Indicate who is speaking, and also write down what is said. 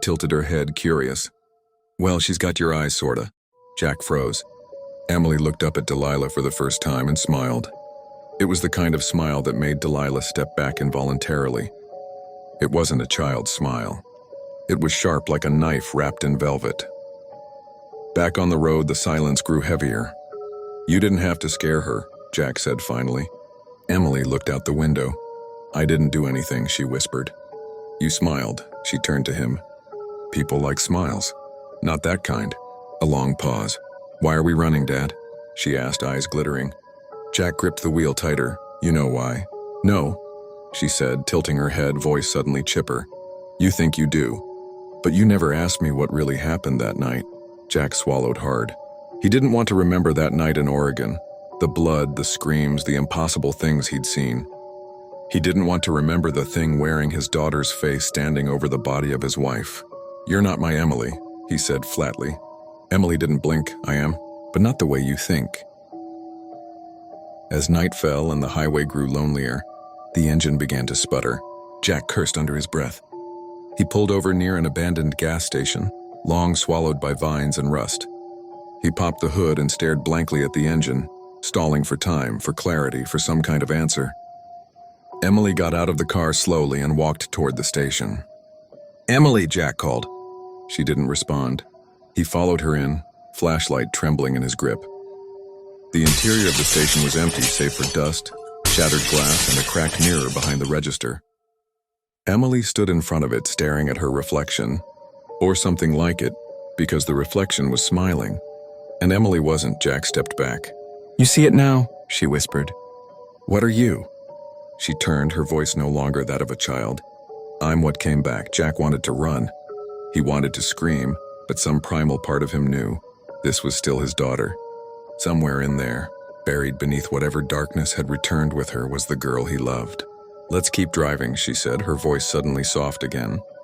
Speaker 1: tilted her head, curious. Well, she's got your eyes, sorta. Jack froze. Emily looked up at Delilah for the first time and smiled. It was the kind of smile that made Delilah step back involuntarily. It wasn't a child's smile. It was sharp like a knife wrapped in velvet. Back on the road, the silence grew heavier. You didn't have to scare her, Jack said finally. Emily looked out the window. I didn't do anything, she whispered. You smiled, she turned to him. People like smiles. Not that kind. A long pause. Why are we running, Dad? She asked, eyes glittering. Jack gripped the wheel tighter. You know why? No, she said, tilting her head, voice suddenly chipper. You think you do. But you never asked me what really happened that night. Jack swallowed hard. He didn't want to remember that night in Oregon. The blood, the screams, the impossible things he'd seen. He didn't want to remember the thing wearing his daughter's face standing over the body of his wife. You're not my Emily, he said flatly. Emily didn't blink. I am, but not the way you think. As night fell and the highway grew lonelier, the engine began to sputter. Jack cursed under his breath. He pulled over near an abandoned gas station, long swallowed by vines and rust. He popped the hood and stared blankly at the engine, stalling for time, for clarity, for some kind of answer. Emily got out of the car slowly and walked toward the station. Emily, Jack called. She didn't respond. He followed her in, flashlight trembling in his grip. The interior of the station was empty save for dust, shattered glass, and a cracked mirror behind the register. Emily stood in front of it staring at her reflection, or something like it, because the reflection was smiling. And Emily wasn't. Jack stepped back. You see it now, she whispered. What are you? She turned, her voice no longer that of a child. I'm what came back. Jack wanted to run. He wanted to scream, but some primal part of him knew this was still his daughter. Somewhere in there, buried beneath whatever darkness had returned with her, was the girl he loved. Let's keep driving, she said, her voice suddenly soft again.